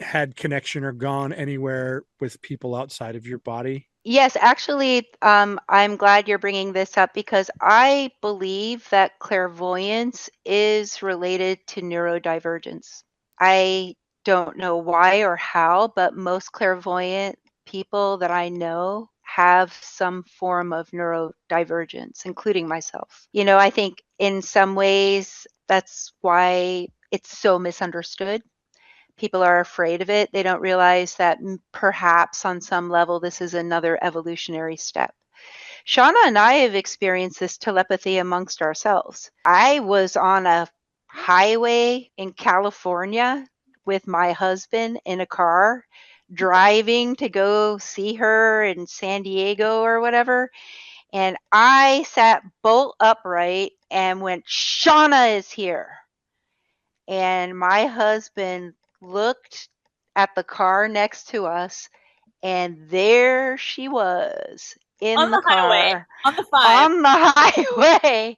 had connection or gone anywhere with people outside of your body? Yes, actually, I'm glad you're bringing this up because I believe that clairvoyance is related to neurodivergence. I don't know why or how, but most clairvoyant people that I know have some form of neurodivergence, including myself. I think in some ways that's why it's so misunderstood. People are afraid of it. They don't realize that perhaps on some level this is another evolutionary step. Seana and I have experienced this telepathy amongst ourselves. I was on a highway in California with my husband in a car, driving to go see her in San Diego or whatever. And I sat bolt upright and went, "Seana is here." And my husband looked at the car next to us, and there she was in the car on the 5. on the highway.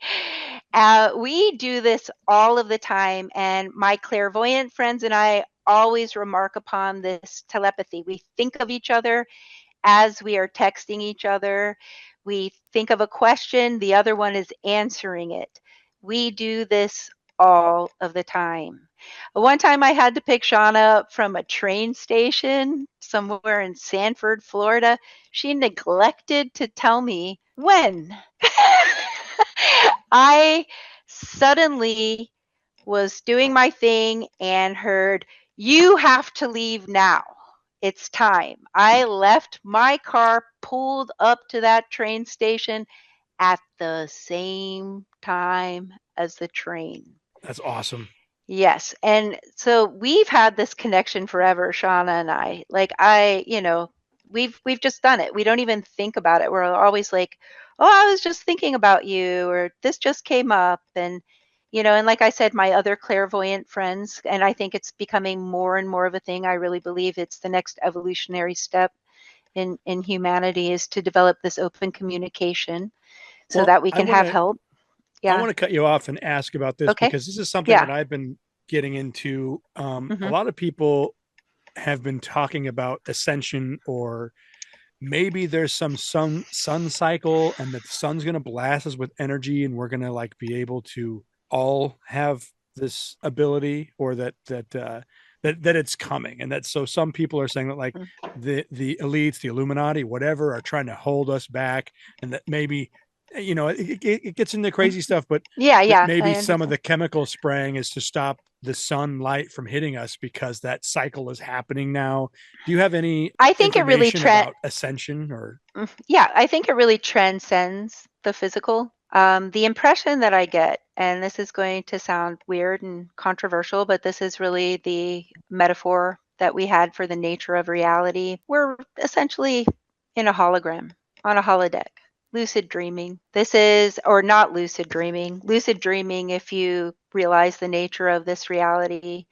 We do this all of the time, and my clairvoyant friends and I always remark upon this telepathy. We think of each other as we are texting each other. We think of a question, the other one is answering it. We do this all of the time. One time I had to pick Seana up from a train station somewhere in Sanford, Florida. She neglected to tell me when. I suddenly was doing my thing and heard, "You have to leave now. It's time." I left my car, pulled up to that train station at the same time as the train. That's awesome. Yes. And so we've had this connection forever, Seana and I. Like we've just done it. We don't even think about it. We're always like, "Oh, I was just thinking about you," or "This just came up." And like I said, my other clairvoyant friends, and I think it's becoming more and more of a thing. I really believe it's the next evolutionary step in humanity is to develop this open communication so that we can have help. I want to cut you off and ask about this because this is something that I've been getting into. A lot of people have been talking about ascension, or maybe there's some sun cycle and the sun's going to blast us with energy and we're going to be able to all have this ability, or that it's coming. And that, so some people are saying that the elites, the Illuminati, whatever, are trying to hold us back, and that maybe it gets into crazy stuff, but maybe some of the chemical spraying is to stop the sunlight from hitting us because that cycle is happening now. Do you have any I think it really about ascension? Or I think it really transcends the physical. The impression that I get, and this is going to sound weird and controversial, but this is really the metaphor that we had for the nature of reality. We're essentially in a hologram, on a holodeck. Lucid dreaming. This is, or not lucid dreaming. Lucid dreaming, if you realize the nature of this reality,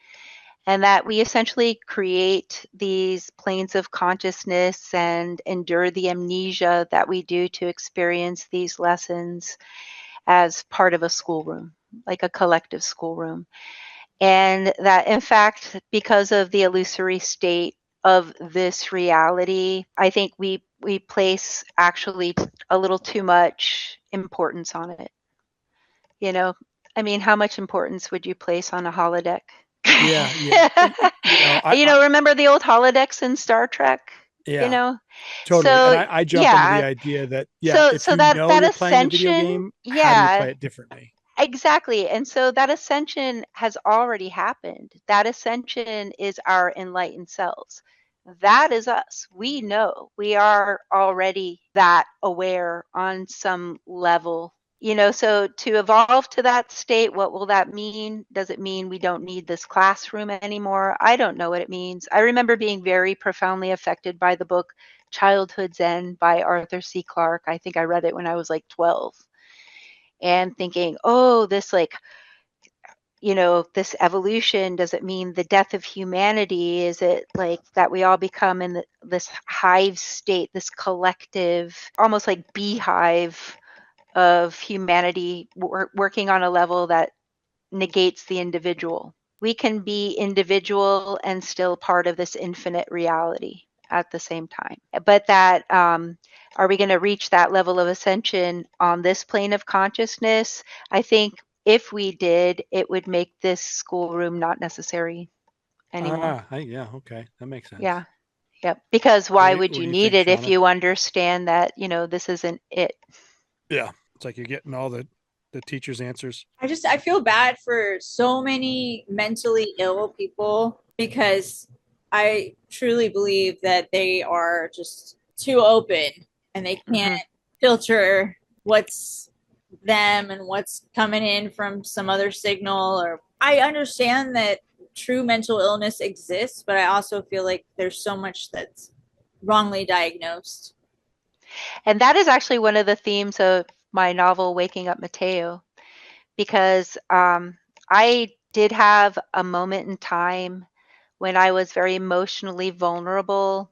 and that we essentially create these planes of consciousness and endure the amnesia that we do to experience these lessons as part of a schoolroom, like a collective schoolroom. And that, in fact, because of the illusory state of this reality, I think we place actually a little too much importance on it. I mean, how much importance would you place on a holodeck? Yeah. Remember the old holodecks in Star Trek? Yeah. Totally. So, and I jump into the idea that if so you that you're playing a video game, how do you play it differently? Exactly. And so that ascension has already happened. That ascension is our enlightened selves. That is us. We know we are already that aware on some level. So to evolve to that state, what will that mean? Does it mean we don't need this classroom anymore? I don't know what it means. I remember being very profoundly affected by the book Childhood Zen by Arthur C. Clarke. I think I read it when I was 12. and thinking, oh, this like, this evolution, does it mean the death of humanity? Is it like that we all become in this hive state, this collective, almost like beehive of humanity working on a level that negates the individual? We can be individual and still part of this infinite reality at the same time. But that, are we going to reach that level of ascension on this plane of consciousness? I think if we did, it would make this schoolroom not necessary anymore. Yeah, okay, that makes sense. Yeah. Yep. Because why would What you do you need think, it if Seana? you understand that, this isn't it? Yeah, it's like you're getting all the teacher's answers. I feel bad for so many mentally ill people because I truly believe that they are just too open and they can't filter what's them and what's coming in from some other signal. Or I understand that true mental illness exists, but I also feel like there's so much that's wrongly diagnosed. And that is actually one of the themes of my novel, Waking Up Mateo, because I did have a moment in time when I was very emotionally vulnerable,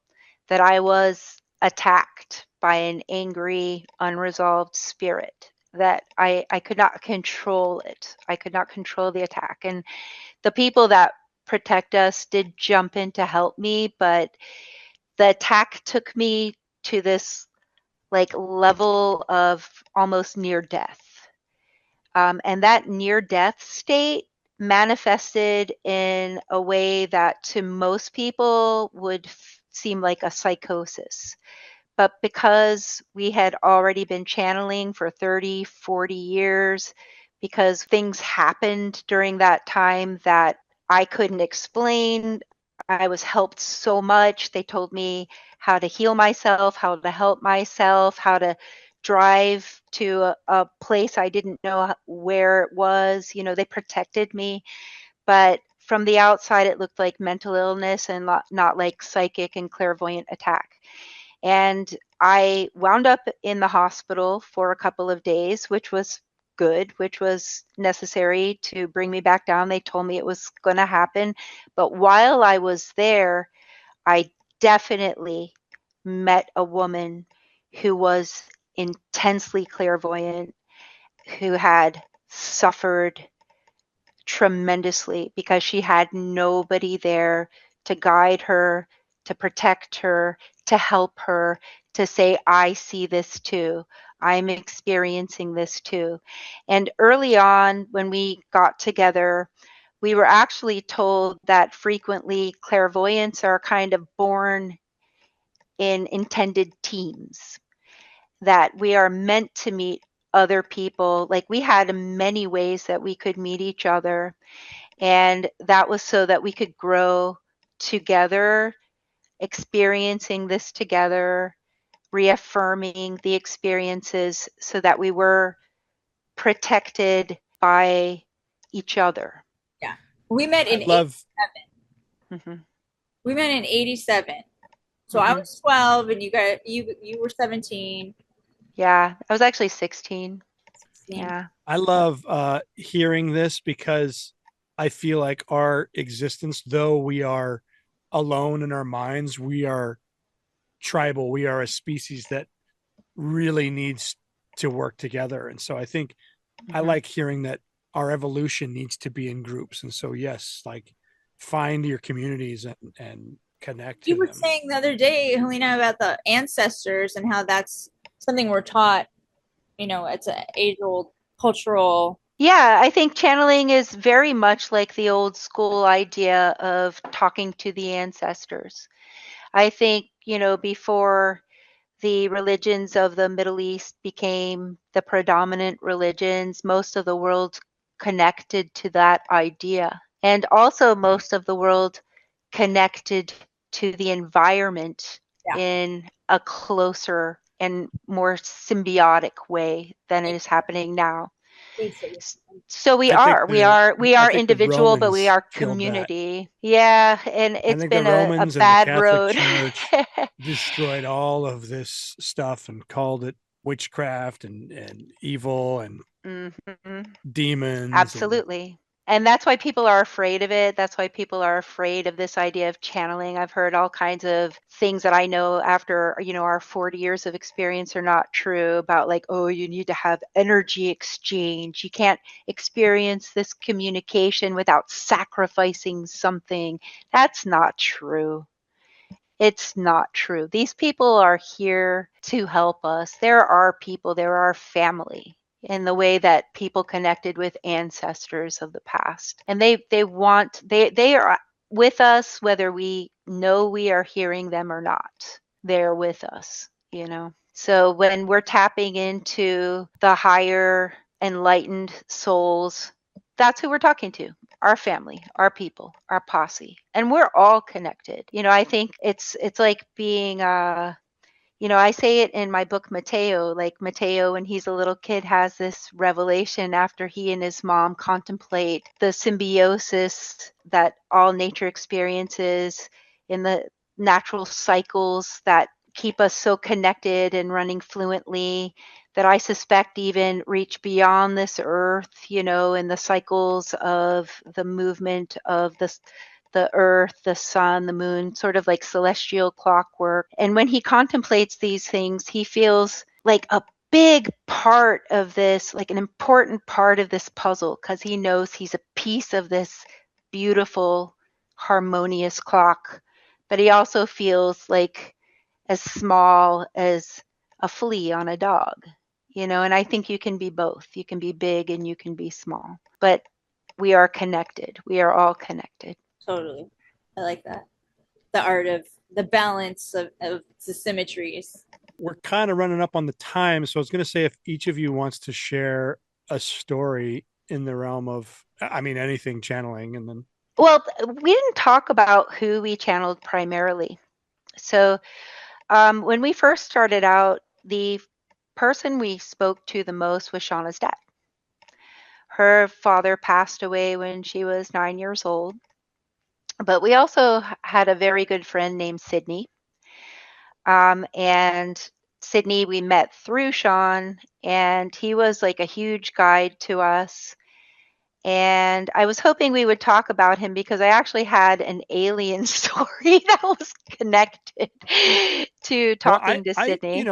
that I was attacked by an angry, unresolved spirit, that I could not control it. I could not control the attack. And the people that protect us did jump in to help me, but the attack took me to this like level of almost near death. And that near death state manifested in a way that to most people would seem like a psychosis. But because we had already been channeling for 30, 40 years, because things happened during that time that I couldn't explain, I was helped so much. They told me how to heal myself, how to help myself, how to drive to a place I didn't know where it was. They protected me. But from the outside, it looked like mental illness and not like psychic and clairvoyant attack. And I wound up in the hospital for a couple of days, which was good, which was necessary to bring me back down. They told me it was going to happen. But while I was there, I definitely met a woman who was intensely clairvoyant, who had suffered tremendously because she had nobody there to guide her, to protect her, to help her, to say, I see this too. I'm experiencing this too. And early on, when we got together, we were actually told that frequently clairvoyants are kind of born in intended teams, that we are meant to meet other people. Like we had many ways that we could meet each other. And that was so that we could grow together, experiencing this together, reaffirming the experiences so that we were protected by each other. Yeah. We met in 87. Mm-hmm. We met in 87. So I was 12 and you were 17. Yeah, I was actually 16. Yeah. I love hearing this because I feel like our existence, though we are alone in our minds, we are tribal. We are a species that really needs to work together. And so I think I like hearing that our evolution needs to be in groups. And so, yes, like find your communities and connect. You were saying the other day, Helena, about the ancestors and how that's something we're taught, it's an age-old cultural. Yeah, I think channeling is very much like the old school idea of talking to the ancestors. I think, before the religions of the Middle East became the predominant religions, most of the world connected to that idea. And also most of the world connected to the environment in a closer and more symbiotic way than it is happening now. So we are individual, but we are community. Yeah, and it's been a bad road. Destroyed all of this stuff and called it witchcraft and evil and Hmm. demons and Absolutely. And that's why people are afraid of it. That's why people are afraid of this idea of channeling. I've heard all kinds of things that I know after, our 40 years of experience are not true about like, oh, you need to have energy exchange. You can't experience this communication without sacrificing something. That's not true. It's not true. These people are here to help us. They're our people, they're our family in the way that people connected with ancestors of the past. And they are with us whether we know we are hearing them or not. They're with us. So when we're tapping into the higher enlightened souls, that's who we're talking to, our family, our people, our posse, and we're all connected. I think it's like being I say it in my book Mateo, like Mateo when he's a little kid has this revelation after he and his mom contemplate the symbiosis that all nature experiences in the natural cycles that keep us so connected and running fluently that I suspect even reach beyond this earth, in the cycles of the movement of the earth, the sun, the moon, sort of like celestial clockwork. And when he contemplates these things, he feels like a big part of this, like an important part of this puzzle, because he knows he's a piece of this beautiful, harmonious clock. But he also feels like as small as a flea on a dog, and I think you can be both. You can be big and you can be small, but we are connected. We are all connected. Totally. I like that. The art of the balance of the symmetries. we're kind of running up on the time. So I was going to say if each of you wants to share a story in the realm of, I mean, anything channeling, and then. Well, we didn't talk about who we channeled primarily. So when we first started out, the person we spoke to the most was Shauna's dad. Her father passed away when she was 9 years old. But we also had a very good friend named Sydney. And Sydney we met through Sean, and he was like a huge guide to us. And I was hoping we would talk about him because I actually had an alien story that was connected to talking to Sydney.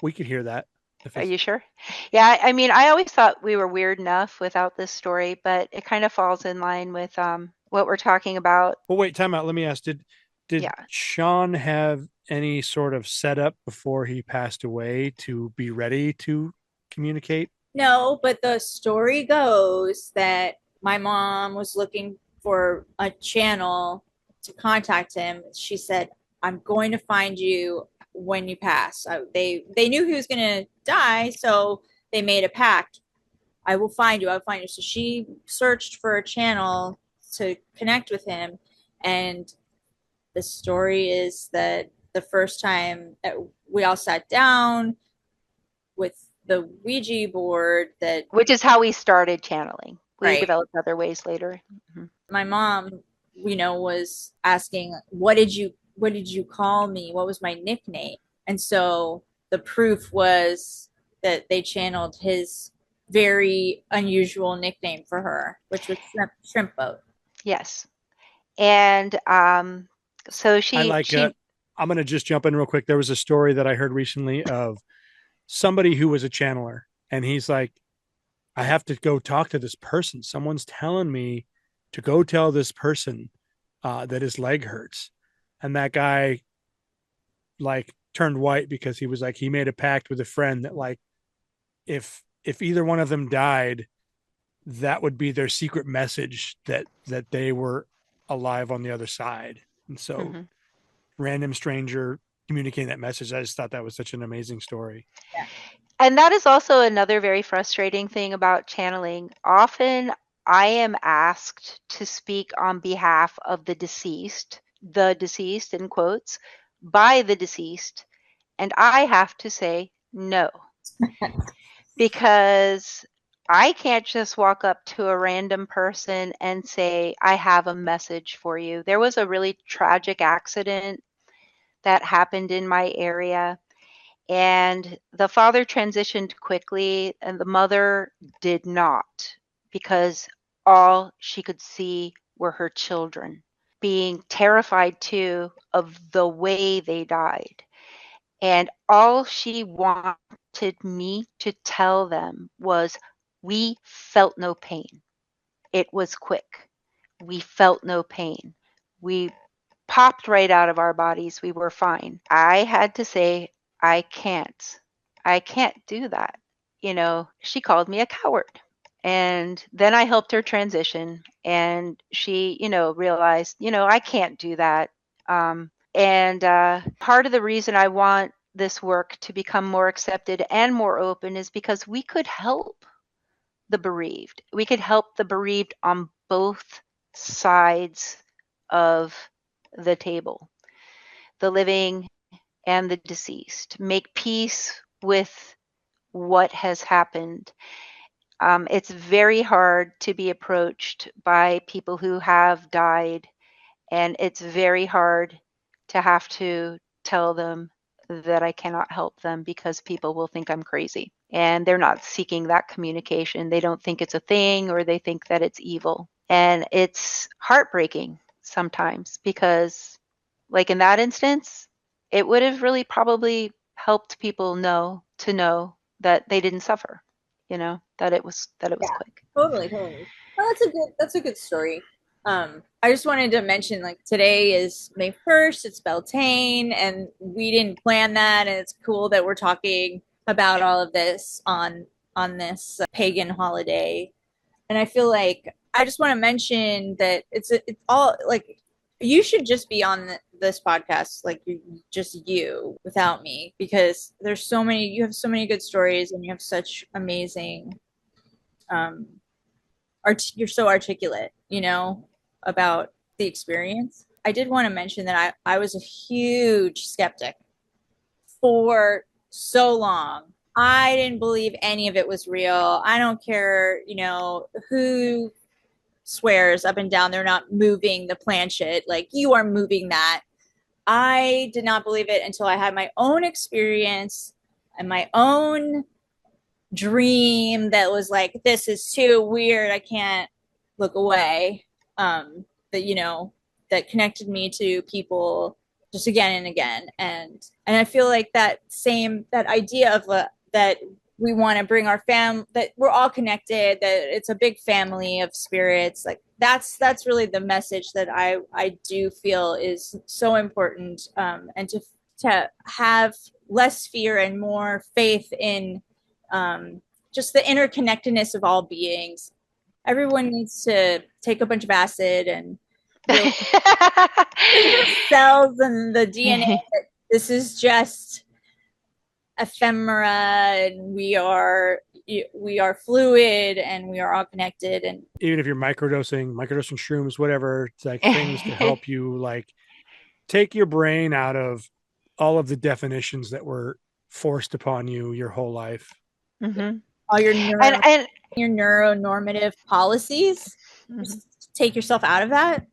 We could hear that. Are you sure? Yeah, I mean, I always thought we were weird enough without this story, but it kind of falls in line with what we're talking about. Well, wait, time out. Let me ask, did Yeah. Sean have any sort of setup before he passed away to be ready to communicate? No, but the story goes that my mom was looking for a channel to contact him. She said, I'm going to find you when you pass. They knew he was going to die, so they made a pact. I will find you. I'll find you. So she searched for a channel to connect with him. And the story is that the first time that we all sat down with the Ouija board, that which is how we started channeling. We right. developed other ways later. Mm-hmm. My mom, was asking, what did you call me? What was my nickname? And so the proof was that they channeled his very unusual nickname for her, which was shrimp boat. Yes. And so I like it. I'm going to just jump in real quick. There was a story that I heard recently of somebody who was a channeler, and he's like, I have to go talk to this person. Someone's telling me to go tell this person that his leg hurts. And that guy like turned white because he was like, he made a pact with a friend that like, if either one of them died, that would be their secret message that they were alive on the other side. And so random stranger communicating that message, I just thought that was such an amazing story. Yeah. And that is also another very frustrating thing about channeling. Often I am asked to speak on behalf of the deceased in quotes, by the deceased, and I have to say no. Because I can't just walk up to a random person and say, I have a message for you. There was a really tragic accident that happened in my area. And the father transitioned quickly, and the mother did not, because all she could see were her children, being terrified too of the way they died. And all she wanted me to tell them was, we felt no pain. It was quick. We felt no pain. We popped right out of our bodies. We were fine. I had to say, I can't. I can't do that. She called me a coward. And then I helped her transition, and she, realized, I can't do that. And part of the reason I want this work to become more accepted and more open is because we could help the bereaved. We could help the bereaved on both sides of the table, the living and the deceased. Make peace with what has happened. It's very hard to be approached by people who have died, and it's very hard to have to tell them that I cannot help them because people will think I'm crazy. And they're not seeking that communication. They don't think it's a thing, or they think that it's evil. And it's heartbreaking sometimes because, like in that instance, it would have really probably helped people know that they didn't suffer, that it was quick. Totally. Well, that's a good story. I just wanted to mention, like, today is May 1st, it's Beltane, and we didn't plan that, and it's cool that we're talking about all of this on this pagan holiday. And I feel like I just want to mention that it's all, like, you should just be on this podcast, like, just you without me, because you have so many good stories, and you have such amazing you're so articulate, about the experience. I did want to mention that I was a huge skeptic for so long. I didn't believe any of it was real. I don't care, who swears up and down they're not moving the planchette. Like, you are moving that. I did not believe it until I had my own experience and my own dream that was like, this is too weird, I can't look away. That connected me to people just again and again. And I feel like that idea of that we want to bring our that we're all connected, that it's a big family of spirits, like that's really the message that I do feel is so important, and to have less fear and more faith in just the interconnectedness of all beings. Everyone needs to take a bunch of acid and the cells and the DNA. This is just ephemera, and we are fluid, and we are all connected. And even if you're microdosing shrooms, whatever, it's like things to help you, like, take your brain out of all of the definitions that were forced upon you your whole life. Mm-hmm. All your your neuronormative policies. Mm-hmm. Just take yourself out of that.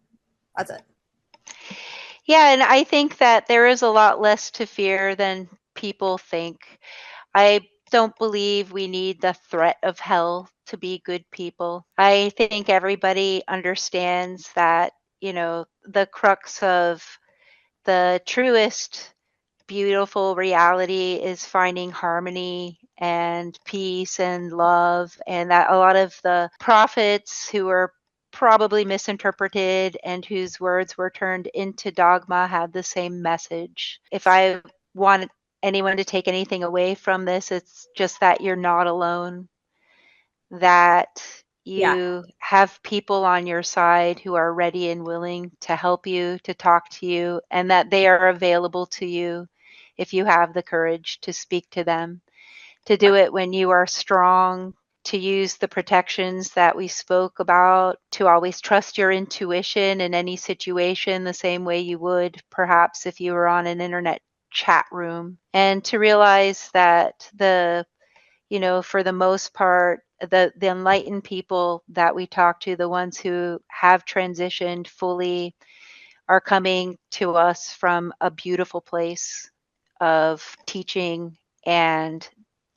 That's it. Yeah, and I think that there is a lot less to fear than people think. I don't believe we need the threat of hell to be good people. I think everybody understands that, the crux of the truest beautiful reality is finding harmony and peace and love, and that a lot of the prophets who were probably misinterpreted and whose words were turned into dogma had the same message. If I want anyone to take anything away from this, it's just that you're not alone, that you have people on your side who are ready and willing to help you, to talk to you, and that they are available to you if you have the courage to speak to them, to do it when you are strong, to use the protections that we spoke about, to always trust your intuition in any situation the same way you would perhaps if you were on an internet chat room, and to realize that for the most part, the enlightened people that we talk to, the ones who have transitioned fully, are coming to us from a beautiful place of teaching And,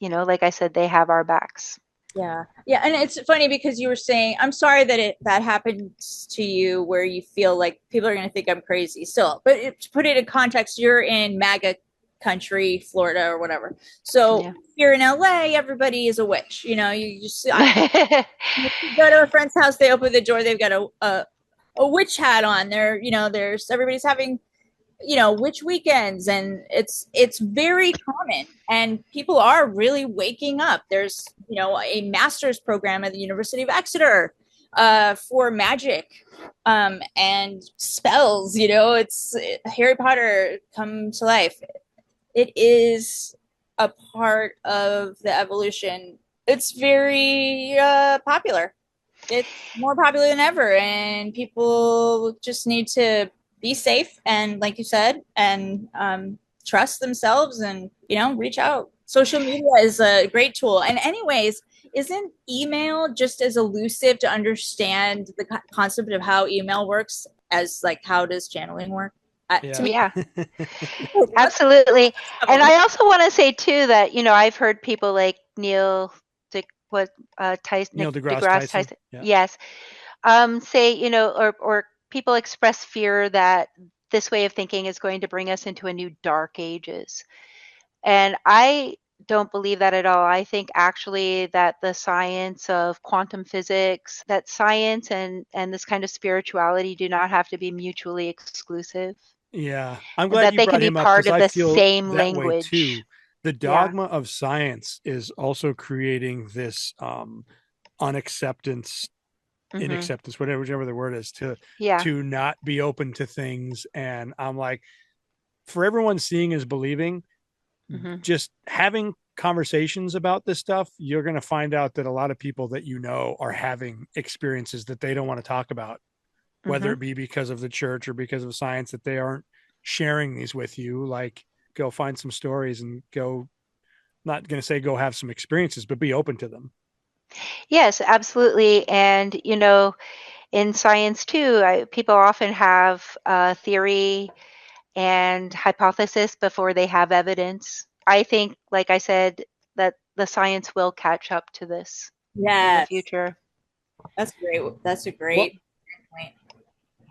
like I said, they have our backs. Yeah. Yeah. And it's funny because you were saying, I'm sorry that that happens to you where you feel like people are going to think I'm crazy still. But to put it in context, you're in MAGA country, Florida or whatever. So Yeah. here in LA, everybody is a witch. You just you go to a friend's house, they open the door, they've got a witch hat on. There's everybody's having witch weekends, and it's very common, and people are really waking up. There's a master's program at the University of Exeter for magic and spells. It's Harry Potter come to life. It is a part of the evolution. It's very popular. It's more popular than ever, and people just need to be safe and, like you said, and trust themselves and reach out. Social media is a great tool. And anyways, isn't email just as elusive to understand the concept of how email works as like how does channeling work? Yeah. Absolutely. And I also want to say too that I've heard people like Neil deGrasse Tyson. Yeah. Yes. Say, or people express fear that this way of thinking is going to bring us into a new dark ages. And I don't believe that at all. I think actually that the science of quantum physics, that science and this kind of spirituality do not have to be mutually exclusive. Yeah. I'm glad you brought him up because I feel that way too. The dogma of science is also creating this unacceptance, inacceptance, whichever the word is, to not be open to things. And I'm like, for everyone seeing is believing, just having conversations about this stuff, you're going to find out that a lot of people that are having experiences that they don't want to talk about, whether it be because of the church or because of science, that they aren't sharing these with you. Like, go find some stories and go, not going to say go have some experiences, but be open to them. Yes, absolutely. And, in science too, people often have theory and hypothesis before they have evidence. I think, like I said, that the science will catch up to this in the future. That's great. That's a great point.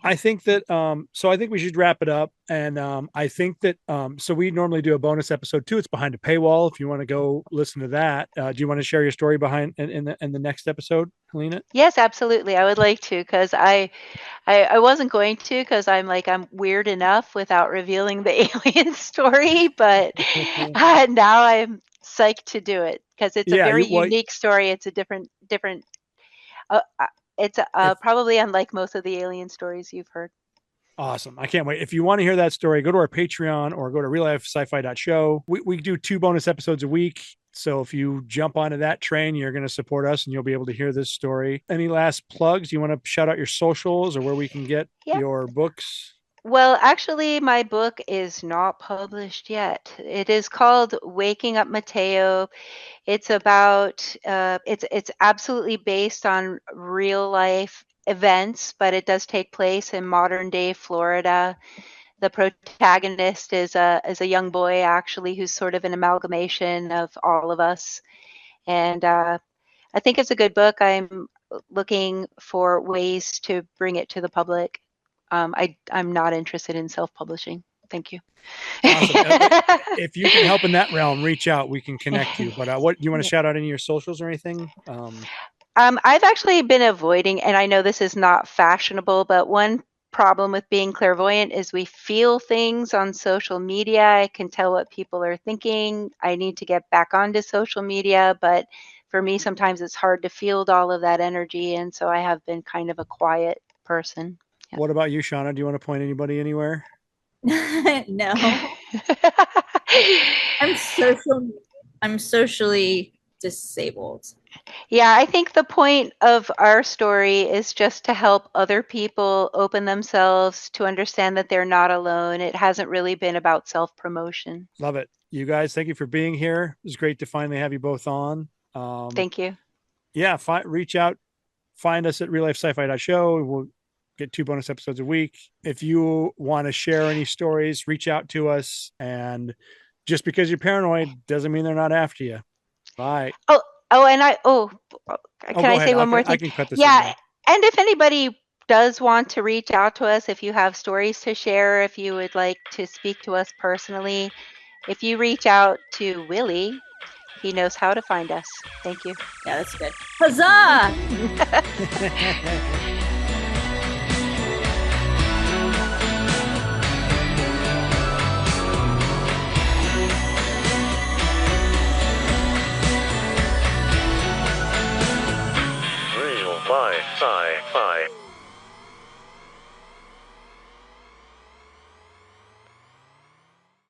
I think that so I think we should wrap it up. And I think that so we normally do a bonus episode too. It's behind a paywall if you want to go listen to that. Do you want to share your story behind in the next episode, Helena? Yes, absolutely. I would like to, because I wasn't going to, because I'm weird enough without revealing the alien story, but now I'm psyched to do it because it's a very unique story. It's a different it's probably unlike most of the alien stories you've heard. Awesome. I can't wait. If you want to hear that story, go to our Patreon or go to reallifesci-fi.show. We do 2 bonus episodes a week. So if you jump onto that train, you're going to support us and you'll be able to hear this story. Any last plugs? You want to shout out your socials or where we can get your books? Well, actually, my book is not published yet. It is called Waking Up Mateo. It's about, it's absolutely based on real life events, but it does take place in modern day Florida. The protagonist is a young boy, actually, who's sort of an amalgamation of all of us. And I think it's a good book. I'm looking for ways to bring it to the public. I'm not interested in self-publishing. Thank you. Awesome. If you can help in that realm, reach out. We can connect you. But what do you want to shout out any of your socials or anything? I've actually been avoiding, and I know this is not fashionable, but one problem with being clairvoyant is we feel things on social media. I can tell what people are thinking. I need to get back onto social media, but for me, sometimes it's hard to field all of that energy, and so I have been kind of a quiet person. Yeah. What about you, Seana? Do you want to point anybody anywhere? No. I'm socially disabled. Yeah, I think the point of our story is just to help other people open themselves to understand that they're not alone. It hasn't really been about self-promotion. Love it. You guys, thank you for being here. It was great to finally have you both on. Thank you. Yeah, reach out. Find us at reallifesci-fi.show. We'll get 2 bonus episodes a week. If you want to share any stories, reach out to us and just because you're paranoid doesn't mean they're not after you. Bye. And can Go I ahead. say one more thing? I can cut this. Yeah, and if anybody does want to reach out to us, if you have stories to share, if you would like to speak to us personally, if you reach out to Willy, he knows how to find us. Thank you. Yeah, that's good. Huzzah!